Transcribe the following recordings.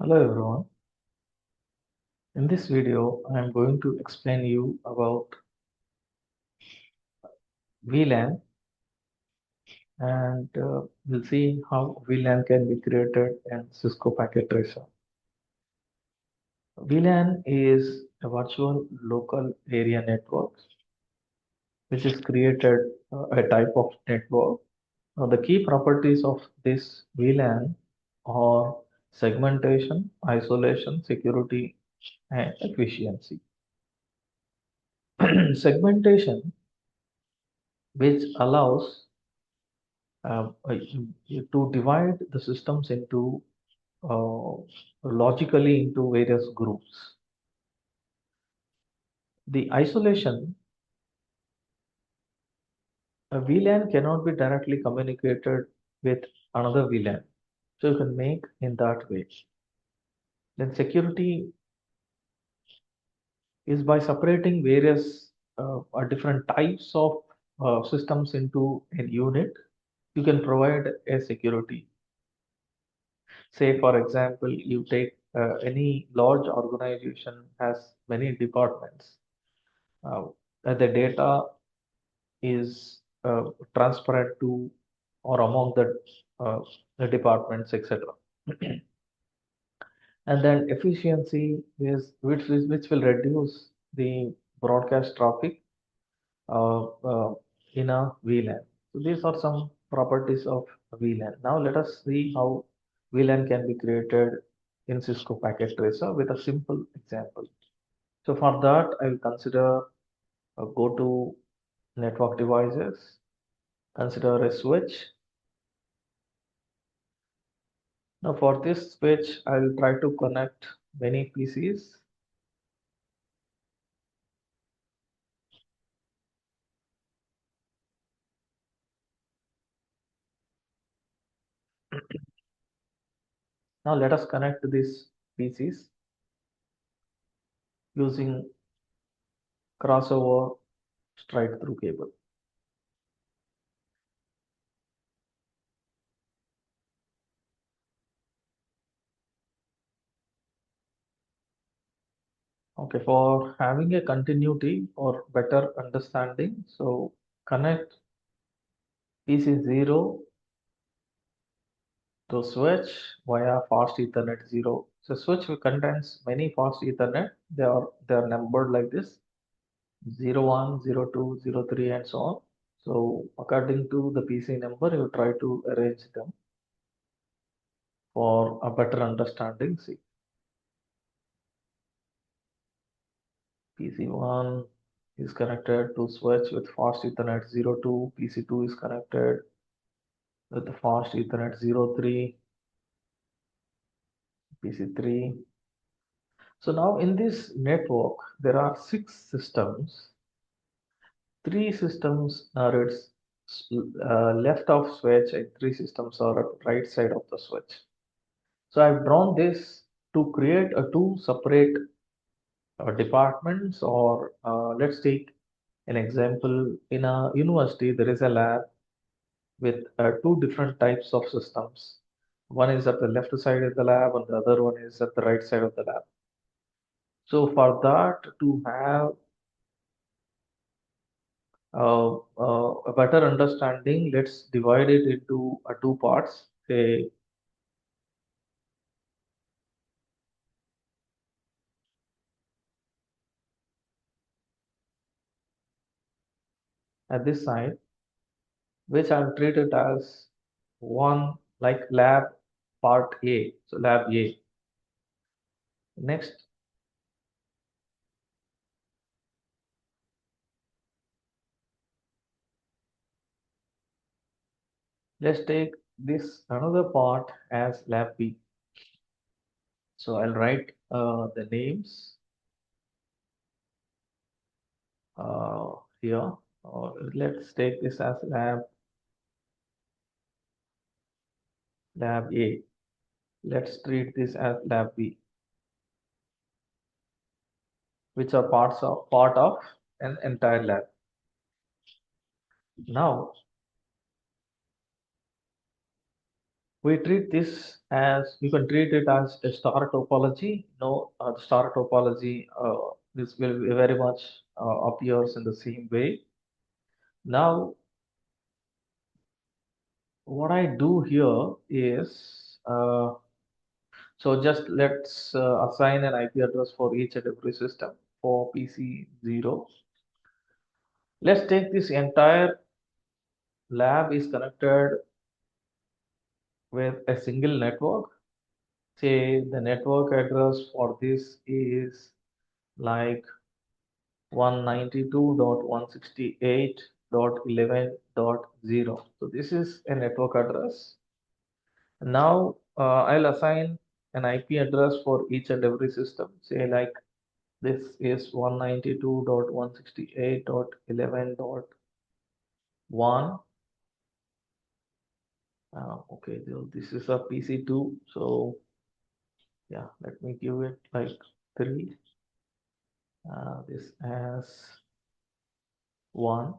Hello everyone. In this video, I am going to explain you about VLAN and we'll see how VLAN can be created in Cisco Packet Tracer. VLAN is a virtual local area network which is created a type of network. Now, the key properties of this VLAN are segmentation, isolation, security, and efficiency. Segmentation, which allows to divide the systems into uh, logically into various groups. The isolation, a VLAN cannot be directly communicated with another VLAN. So you can make in that way. Then security is by separating various different types of systems into a unit. You can provide a security. Say, for example, you take any large organization has many departments. Uh, the data is transparent to or among uh, the departments, etc. And then efficiency is which will reduce the broadcast traffic uh, uh, in a VLAN. So these are some properties of VLAN. Now let us see how VLAN can be created in Cisco Packet Tracer with a simple example. So for that, I will consider go to network devices, consider a switch. Now for this switch, I will try to connect many PCs. Now let us connect these PCs using crossover straight through cable. Okay, for having a continuity or better understanding, so connect PC0 to switch via fast Ethernet 0. So switch contains many fast Ethernet. They are numbered like this: 01, 02, 03, and so on. So according to the PC number, you try to arrange them for a better understanding. See, PC1 is connected to switch with fast Ethernet 02. PC2 is connected with the fast Ethernet 03. PC3. So now in this network, there are 6 systems. 3 systems are its left of switch and 3 systems are at right side of the switch. So I've drawn this to create a 2 separate departments, or let's take an example. In a university, there is a lab with 2 different types of systems. One is at the left side of the lab and the other one is at the right side of the lab. So for that to have a better understanding, let's divide it into 2 parts. Say at this side, which I'll treat it as one like lab part A. So lab A. Next, let's take this another part as lab B. So I'll write the names here. Let's take this as lab A. Let's treat this as lab B, which are part of an entire lab. Now We treat this as, you can treat it as a star topology. No, star topology, this will very much appears in the same way. Now, what I do here is, so just let's assign an IP address for each and every system for PC0. Let's take this entire lab is connected with a single network. Say the network address for this is like 192.168.11.0. So this is a network address. Now I'll assign an IP address for each and every system. Say like this is 192.168.11.1. Okay, so this is a PC2. So yeah, let me give it like 3. This as 1.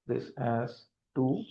This as 2.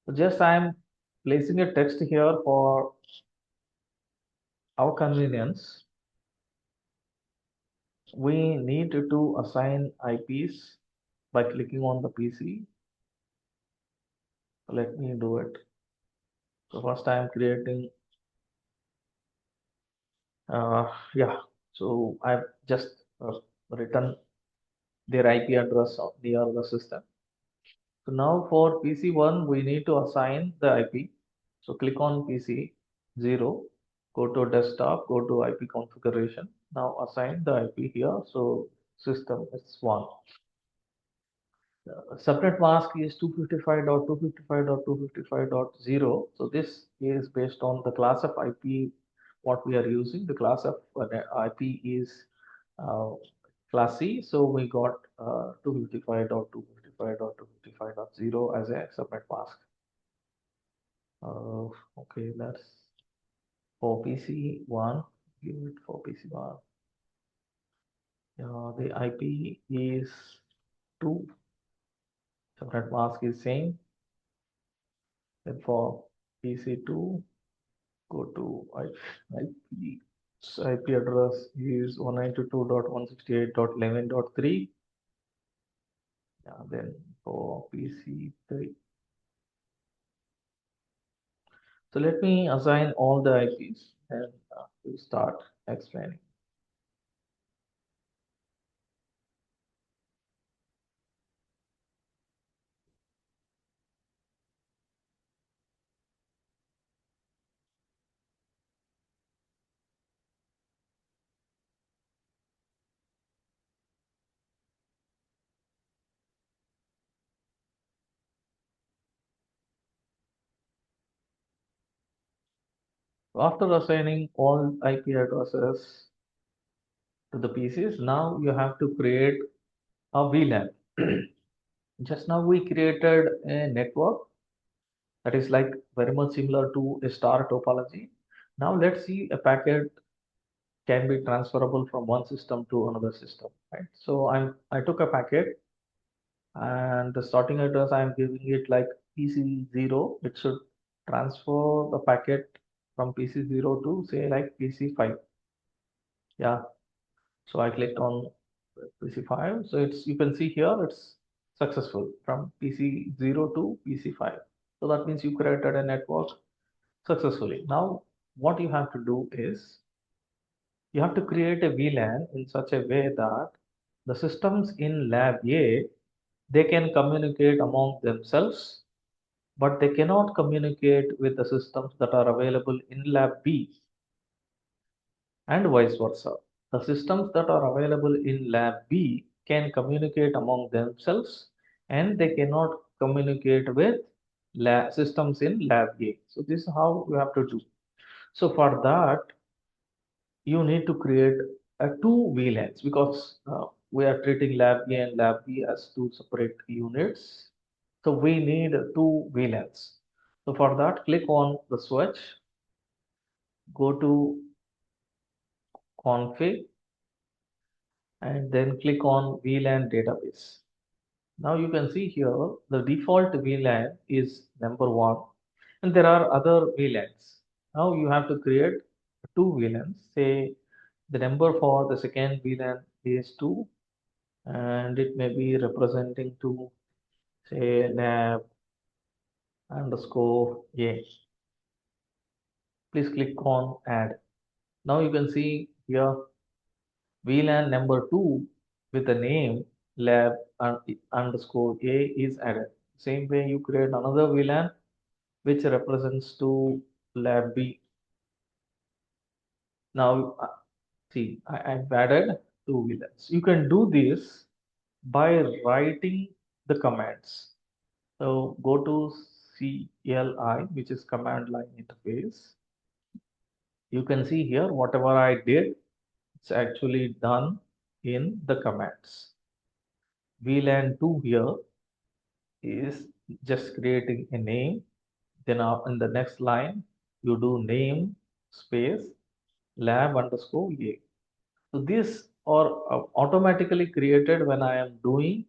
So just I'm placing a text here for our convenience. We need to assign IPs by clicking on the PC. Let me do it. So first I am creating, yeah. So I've just written their IP address near the system. So now for PC1, we need to assign the IP. So click on PC0, go to desktop, go to IP configuration. Now assign the IP here. So system is 1. Subnet mask is 255.255.255.0. So this is based on the class of IP what we are using. The class of IP is uh, class C. So we got 255.255.255.0 as a subnet mask. Okay, that's for PC1. Give it for PC1. The IP is 2. Subnet mask is same. Then for PC2, go to IP. IP address is 192.168.11.3. Yeah, then for PC3. So let me assign all the IPs and we'll start explaining. After assigning all IP addresses to the PCs, now you have to create a VLAN. Just now we created a network that is like very much similar to a star topology. Now let's see a packet can be transferable from one system to another system, right? So I took a packet and the starting address I'm giving it like PC0. It should transfer the packet from PC0 to say like PC5. Yeah. So I clicked on PC5. So it's, you can see here it's successful from PC0 to PC5. So that means you created a network successfully. Now what you have to do is you have to create a VLAN in such a way that the systems in lab A, they can communicate among themselves, but they cannot communicate with the systems that are available in lab B, and vice versa. The systems that are available in lab B can communicate among themselves and they cannot communicate with systems in lab A. So this is how you have to do. So for that, you need to create two VLANs because we are treating lab A and lab B as two separate units. So we need two VLANs. So for that, click on the switch, go to config, and then click on VLAN database. Now you can see here the default VLAN is number one, and there are other VLANs. Now you have to create two VLANs. Say the number for the second VLAN is 2, and it may be representing to say lab underscore a. Please click on add. Now you can see here VLAN number 2 with the name lab underscore a is added. Same way you create another VLAN which represents to lab B. Now see I've added two VLANs. You can do this by writing the commands. So go to CLI, which is command line interface. You can see here whatever I did, it's actually done in the commands. VLAN 2 here is just creating a name. Then in the next line, you do name space lab underscore a. So these are automatically created when I am doing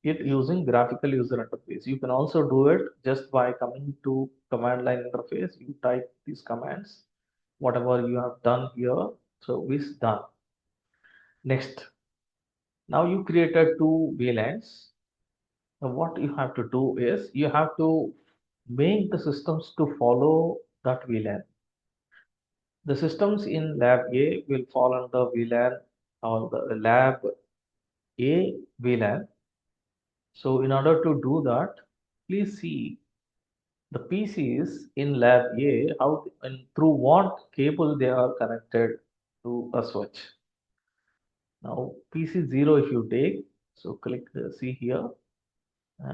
it using graphical user interface. You can also do it just by coming to command line interface. You type these commands, whatever you have done here. So is done. Next, now you created two VLANs. Now what you have to do is you have to make the systems to follow that VLAN. The systems in lab A will fall under VLAN or the lab A VLAN. So in order to do that, please see the PCs in lab A, how and through what cable they are connected to a switch. Now PC 0 if you take, so click see here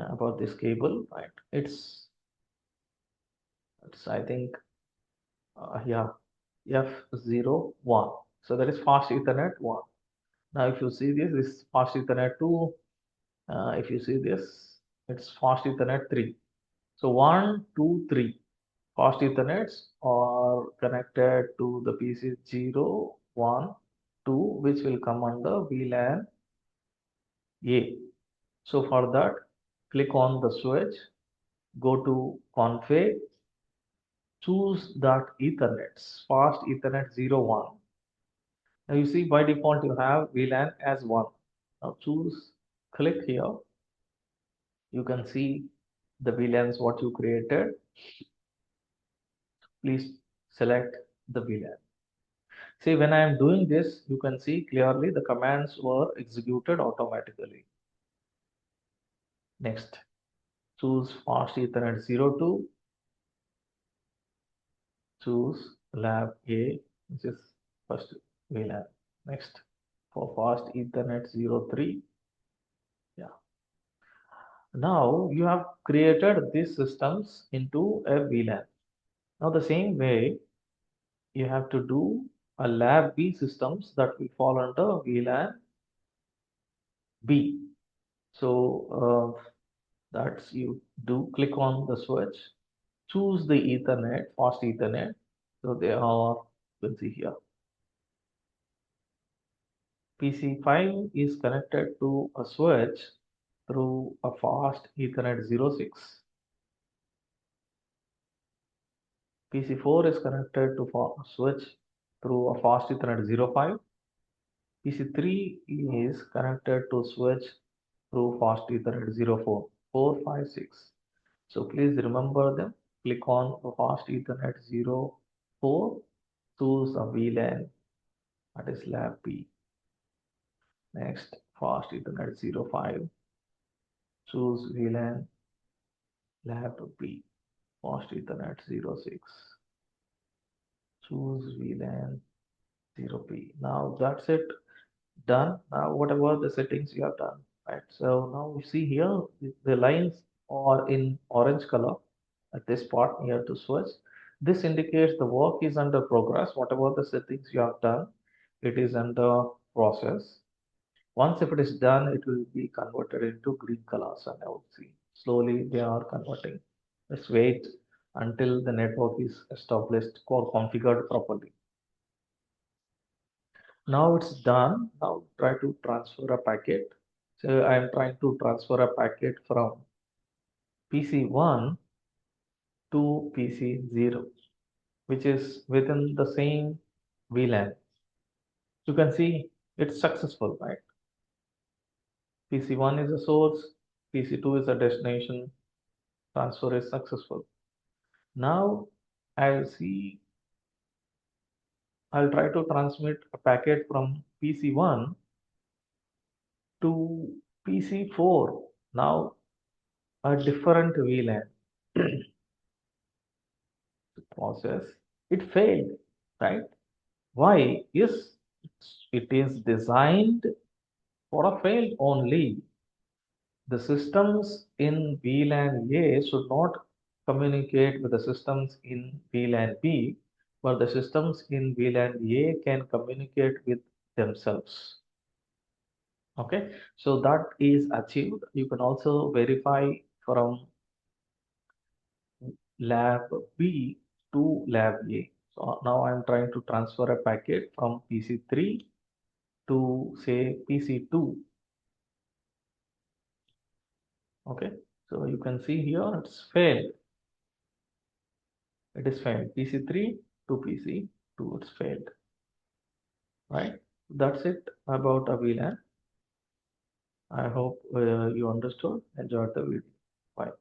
about this cable, right? It's I think yeah F01. So that is fast Ethernet 1. Now if you see this is fast Ethernet 2. If you see this, it's fast Ethernet 3. So 1, 2, 3 fast Ethernets are connected to the PC 0, 1, 2, which will come under VLAN A. So for that, click on the switch, go to config, choose that Ethernets, fast Ethernet 0, 1. Now you see by default you have VLAN as 1. Now choose, click here. You can see the VLANs what you created. Please select the VLAN. See, when I am doing this, you can see clearly the commands were executed automatically. Next, choose fast Ethernet 02, choose lab A, which is first VLAN. Next, for fast Ethernet 03, yeah. Now you have created these systems into a VLAN. Now the same way you have to do a lab B systems that will fall under VLAN B. So that's you do click on the switch, choose the Ethernet, fast Ethernet. So they are, you can see here. PC5 is connected to a switch through a fast Ethernet 06. PC4 is connected to a switch through a fast Ethernet 05. PC3 is connected to switch through fast Ethernet 04, 4, 5, 6. So please remember them. Click on fast Ethernet 04, choose a VLAN, that is lab B. Next, fast Ethernet 05, choose VLAN lab B. Fast Ethernet 06, choose VLAN 0P. Now that's it, done. Now whatever the settings you have done, right? So now you see here the lines are in orange color at this part near to switch. This indicates the work is under progress. Whatever the settings you have done, it is under process. Once if it is done, it will be converted into green colors, and I would see slowly they are converting. Let's wait until the network is established or configured properly. Now it's done. Now try to transfer a packet. So I am trying to transfer a packet from PC1 to PC0, which is within the same VLAN. You can see it's successful, right? PC1 is a source, PC2 is a destination, transfer is successful. Now I'll try to transmit a packet from PC1 to PC4. Now a different VLAN process. It failed, right? Why? Yes, it is designed for a fail only. The systems in VLAN A should not communicate with the systems in VLAN B, but the systems in VLAN A can communicate with themselves. Okay, so that is achieved. You can also verify from lab B to lab A. So now I'm trying to transfer a packet from PC3 to say PC2. Okay, so you can see here it's failed. It is failed. PC3 to PC2, it's failed. Right? That's it about a VLAN. I hope you understood, enjoyed the video. Bye.